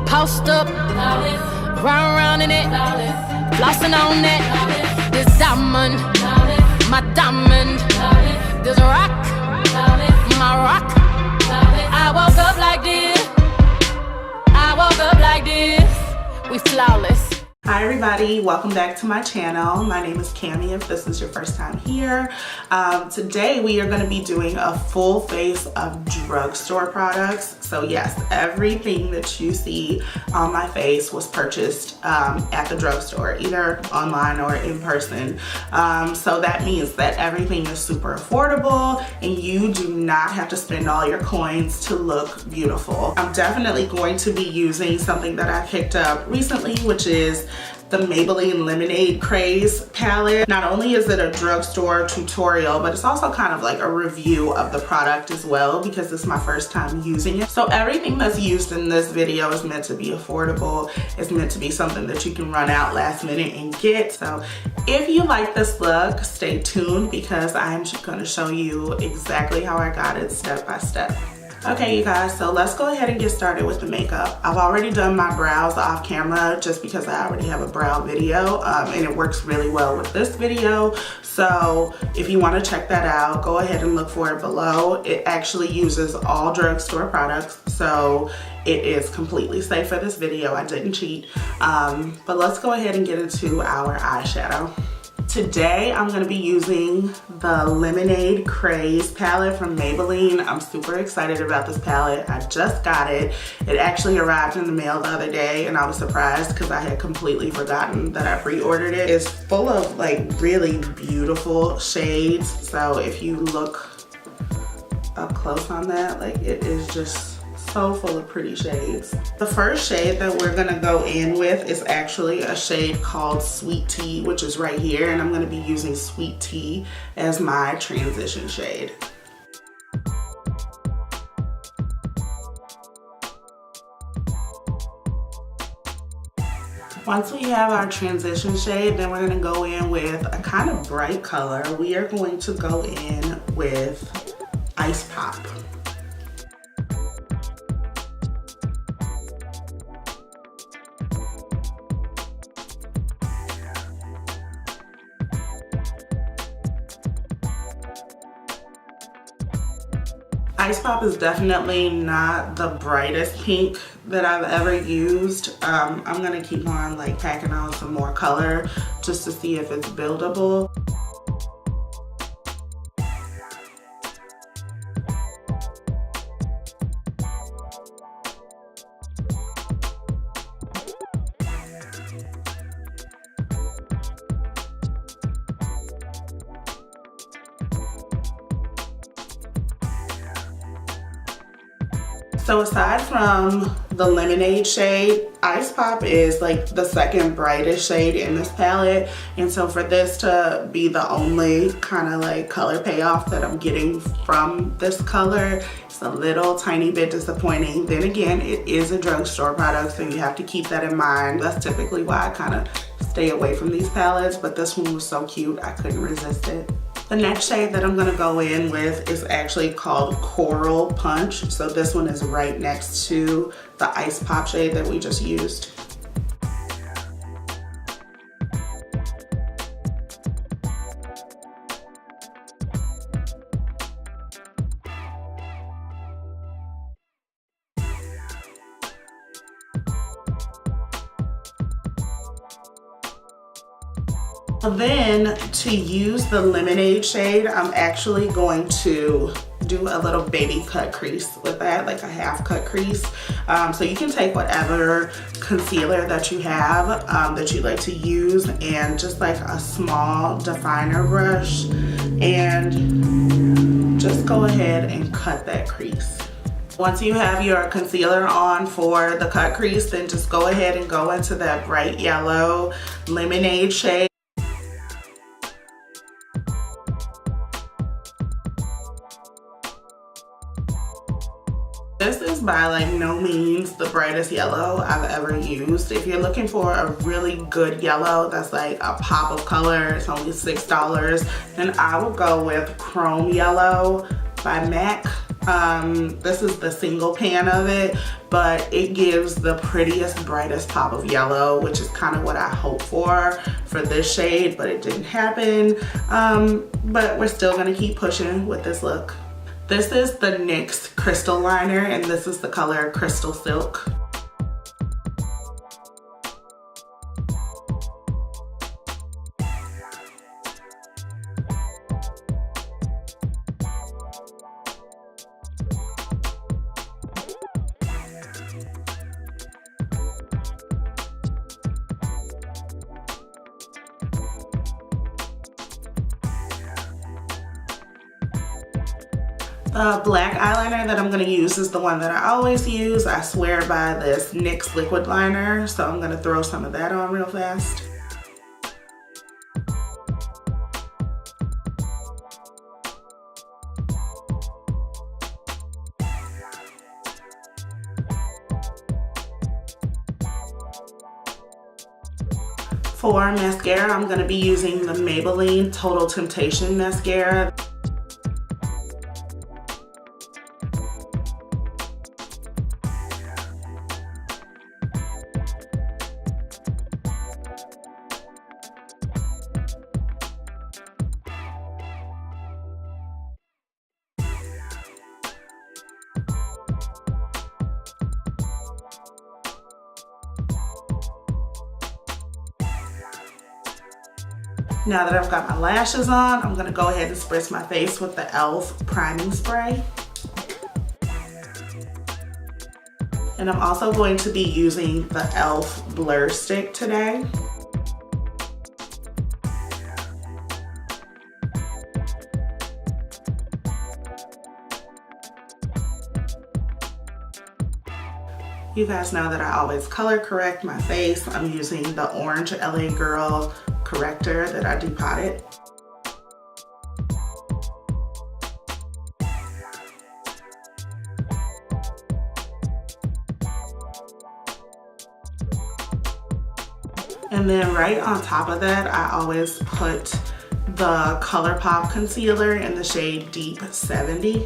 Post up, round in it, flossing on it. This diamond, my diamond. This rock, my rock. I woke up like this. I woke up like this. We flawless. Hi everybody, welcome back to my channel. My name is Cami if this is your first time here. Today we are going to be doing a full face of drugstore products. So yes, everything that you see on my face was purchased at the drugstore, either online or in person. So that means that everything is super affordable and you do not have to spend all your coins to look beautiful. I'm definitely going to be using something that I picked up recently, which is the Maybelline Lemonade Craze palette. Not only is it a drugstore tutorial, but it's also kind of like a review of the product as well, because it's my first time using it. So everything that's used in this video is meant to be affordable. It's meant to be something that you can run out last minute and get. So if you like this look, stay tuned because I'm gonna show you exactly how I got it step by step. Okay you guys, so let's go ahead and get started with the makeup. I've already done my brows off camera just because I already have a brow video and it works really well with this video. So if you want to check that out, go ahead and look for it below. It actually uses all drugstore products, so it is completely safe for this video. I didn't cheat. But let's go ahead and get into our eyeshadow. Today, I'm going to be using the Lemonade Craze palette from Maybelline. I'm super excited about this palette. I just got it. It actually arrived in the mail the other day and I was surprised because I had completely forgotten that I pre-ordered it. It's full of like really beautiful shades. So if you look up close on that, like it is just so full of pretty shades. The first shade that we're gonna go in with is actually a shade called Sweet Tea, which is right here, and I'm gonna be using Sweet Tea as my transition shade. Once we have our transition shade, then we're gonna go in with a kind of bright color. We are going to go in with Ice Pop. Ice Pop is definitely not the brightest pink that I've ever used. I'm gonna keep on like packing on some more color just to see if it's buildable. So aside from the lemonade shade, Ice Pop is like the second brightest shade in this palette. And so for this to be the only kind of like color payoff that I'm getting from this color, it's a little tiny bit disappointing. Then again, it is a drugstore product, so you have to keep that in mind. That's typically why I kind of stay away from these palettes, but this one was so cute, I couldn't resist it. The next shade that I'm gonna go in with is actually called Coral Punch. So this one is right next to the Ice Pop shade that we just used. Then to use the lemonade shade, I'm actually going to do a little baby cut crease with that, like a half cut crease. So you can take whatever concealer that you have that you like to use and just like a small definer brush and just go ahead and cut that crease. Once you have your concealer on for the cut crease, then just go ahead and go into that bright yellow lemonade shade. This is by like no means the brightest yellow I've ever used. If you're looking for a really good yellow that's like a pop of color, it's only $6, then I would go with Chrome Yellow by MAC. This is the single pan of it, but it gives the prettiest, brightest pop of yellow, which is kind of what I hoped for this shade, but it didn't happen. But we're still gonna keep pushing with this look. This is the NYX Crystal Liner, and this is the color Crystal Silk. The black eyeliner that I'm going to use is the one that I always use. I swear by this NYX liquid liner, so I'm going to throw some of that on real fast. For mascara, I'm going to be using the Maybelline Total Temptation mascara. Now that I've got my lashes on, I'm gonna go ahead and spritz my face with the ELIF priming spray. And I'm also going to be using the ELIF blur stick today. You guys know that I always color correct my face. I'm using the orange LA Girl corrector that I depotted. And then right on top of that, I always put the Colourpop concealer in the shade Deep 70.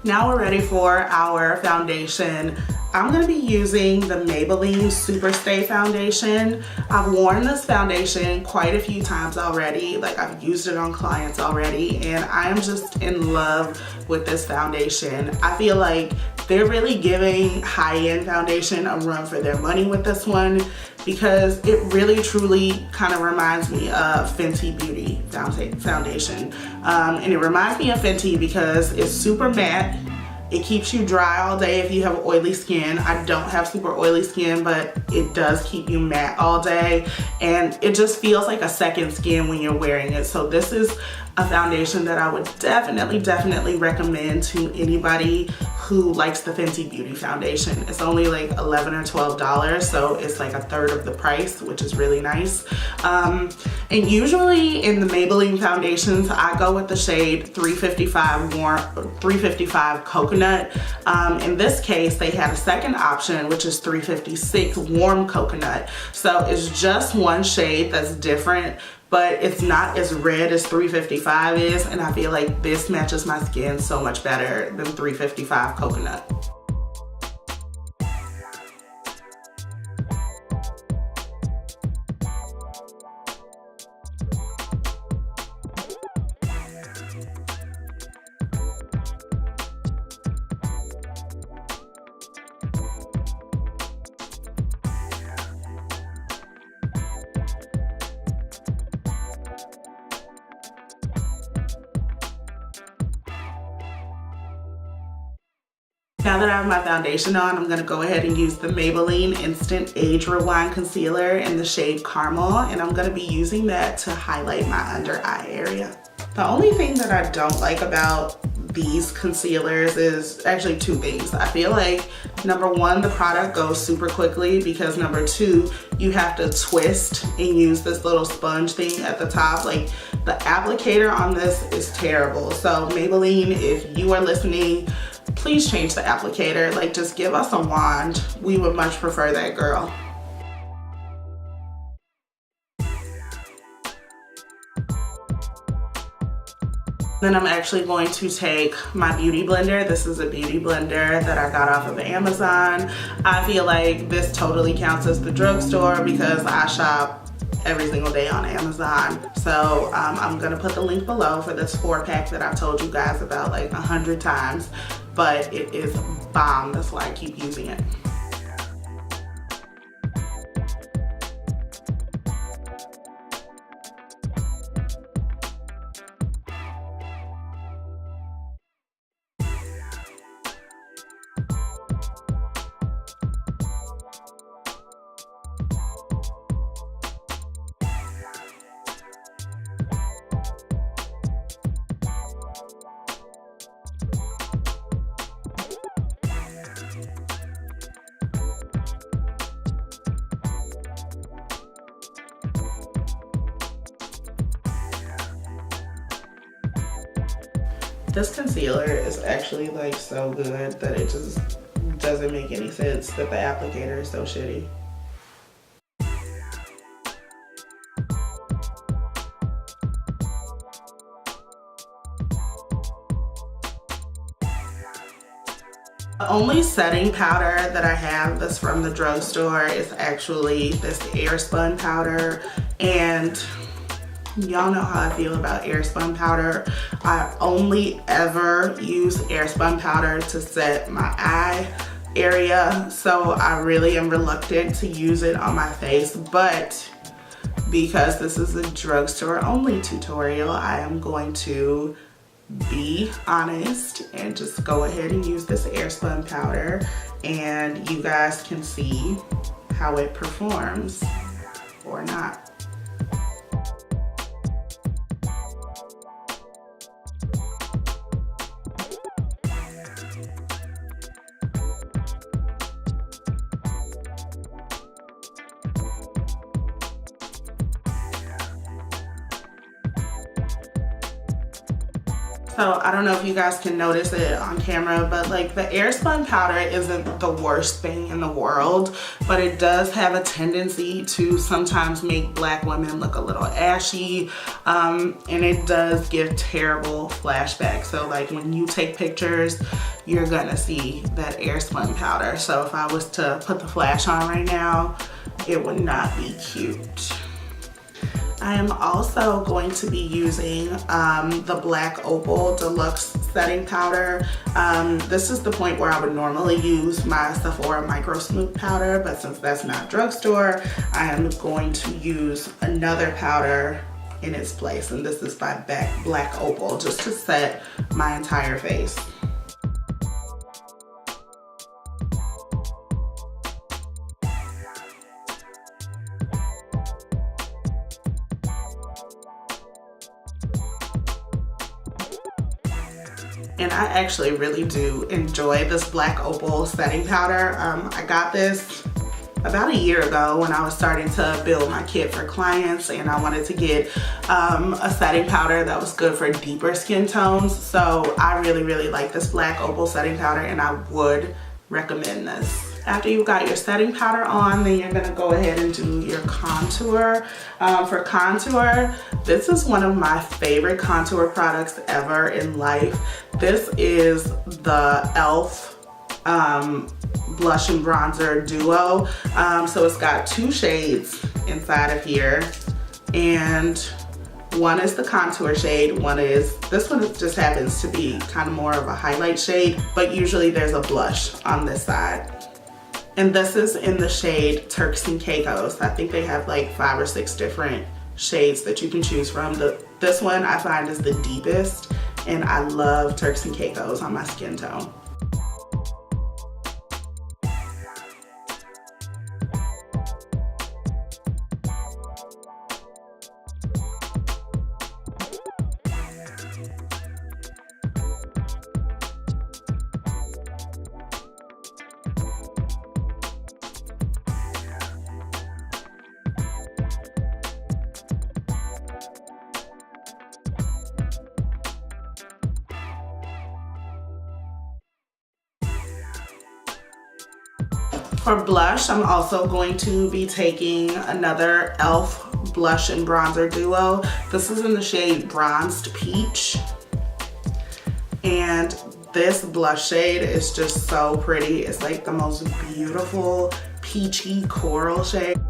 Now we're ready for our foundation. I'm gonna be using the Maybelline Superstay foundation. I've worn this foundation quite a few times already. Like, I've used it on clients already, and I am just in love with this foundation. I feel like they're really giving high-end foundation a run for their money with this one, because it really truly kind of reminds me of Fenty Beauty foundation. And it reminds me of Fenty because it's super matte. It keeps you dry all day if you have oily skin. I don't have super oily skin, but it does keep you matte all day. And it just feels like a second skin when you're wearing it. So this is a foundation that I would definitely recommend to anybody who likes the Fenty Beauty foundation. It's only like $11 or $12, so it's like a third of the price, which is really nice. And usually in the Maybelline foundations, I go with the shade 355 Coconut. In this case, they had a second option, which is 356 Warm Coconut. So it's just one shade that's different, but it's not as red as 355 is, and I feel like this matches my skin so much better than 355 Coconut. Now that I have my foundation on, I'm gonna go ahead and use the Maybelline Instant Age Rewind Concealer in the shade Caramel, and I'm gonna be using that to highlight my under eye area. The only thing that I don't like about these concealers is actually two things. I feel like, number one, the product goes super quickly, because number two, you have to twist and use this little sponge thing at the top. Like, The applicator on this is terrible. So Maybelline, if you are listening, please change the applicator. Like, just give us a wand. We would much prefer that, girl. Then I'm actually going to take my beauty blender. This is a beauty blender that I got off of Amazon. I feel like this totally counts as the drugstore because I shop every single day on Amazon. So I'm gonna put the link below for this 4-pack that I've told you guys about like 100 times, but it is bomb. That's why I keep using it. This concealer is actually like so good that it just doesn't make any sense that the applicator is so shitty. The only setting powder that I have that's from the drugstore is actually this Airspun powder, and y'all know how I feel about Airspun powder. I only ever use Airspun powder to set my eye area, so I really am reluctant to use it on my face, but because this is a drugstore only tutorial, I am going to be honest and just go ahead and use this Airspun powder, and you guys can see how it performs or not. So I don't know if you guys can notice it on camera, but like the Airspun powder isn't the worst thing in the world, but it does have a tendency to sometimes make black women look a little ashy, and it does give terrible flashbacks. So like when you take pictures, you're gonna see that Airspun powder. So if I was to put the flash on right now, it would not be cute. I am also going to be using the Black Opal Deluxe Setting Powder. This is the point where I would normally use my Sephora Micro Smooth powder, but since that's not drugstore, I am going to use another powder in its place, and this is by Black Opal, just to set my entire face. And I actually really do enjoy this Black Opal setting powder. I got this about a year ago when I was starting to build my kit for clients, and I wanted to get a setting powder that was good for deeper skin tones. So I really like this Black Opal setting powder, and I would recommend this. After you've got your setting powder on, then you're gonna go ahead and do your contour. For contour, this is one of my favorite contour products ever in life. This is the ELIF blush and bronzer duo. So it's got 2 shades inside of here, and one is the contour shade, this one just happens to be kind of more of a highlight shade, but usually there's a blush on this side. And this is in the shade Turks and Caicos. I think they have like 5 or 6 different shades that you can choose from. This one I find is the deepest, and I love Turks and Caicos on my skin tone. For blush, I'm also going to be taking another ELF blush and bronzer duo. This is in the shade Bronzed Peach. And this blush shade is just so pretty. It's like the most beautiful peachy coral shade.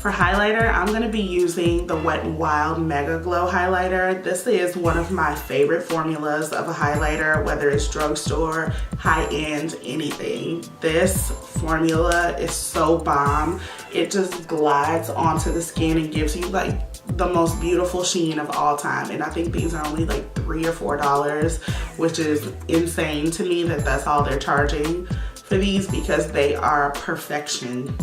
For highlighter, I'm going to be using the Wet n Wild Mega Glow highlighter. This is one of my favorite formulas of a highlighter, whether it's drugstore, high-end, anything. This formula is so bomb. It just glides onto the skin and gives you like the most beautiful sheen of all time. And I think these are only like $3 or $4, which is insane to me that that's all they're charging for these, because they are perfection.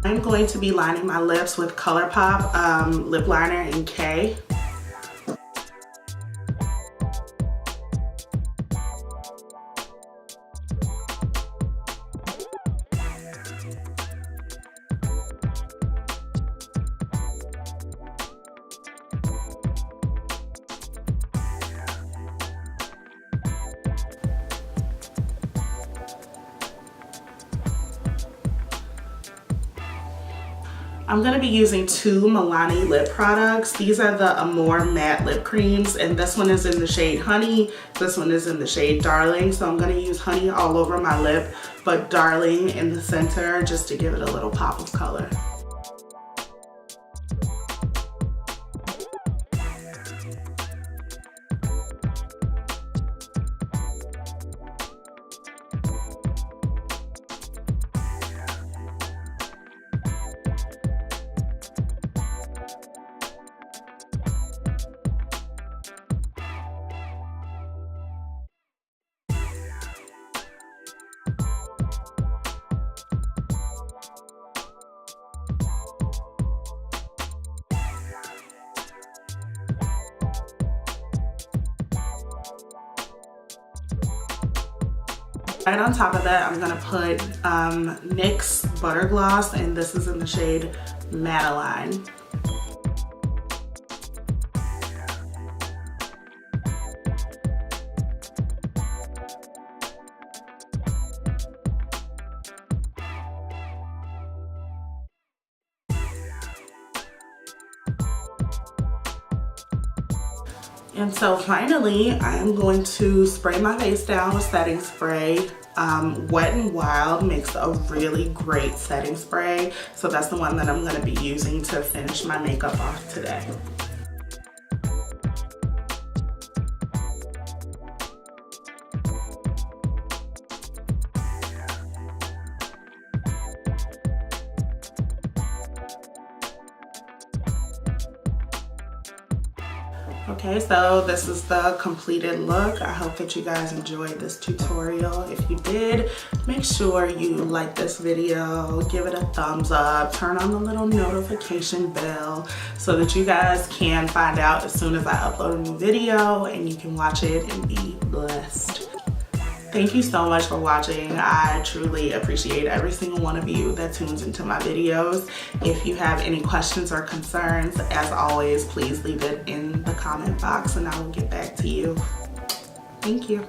I'm going to be lining my lips with Colourpop lip liner in Kae. I'm going to be using two Milani lip products. These are the Amore Matte lip creams, and this one is in the shade Honey. This one is in the shade Darling. So I'm going to use Honey all over my lip, but Darling in the center just to give it a little pop of color. Right on top of that, I'm gonna put NYX Butter Gloss, and this is in the shade Madeline. And so finally, I am going to spray my face down with setting spray. Wet n Wild makes a really great setting spray. So that's the one that I'm going to be using to finish my makeup off today. Okay, so this is the completed look. I hope that you guys enjoyed this tutorial. If you did, make sure you like this video, give it a thumbs up, turn on the little notification bell so that you guys can find out as soon as I upload a new video and you can watch it and be blessed. Thank you so much for watching. I truly appreciate every single one of you that tunes into my videos. If you have any questions or concerns, as always, please leave it in the comment box and I will get back to you. Thank you.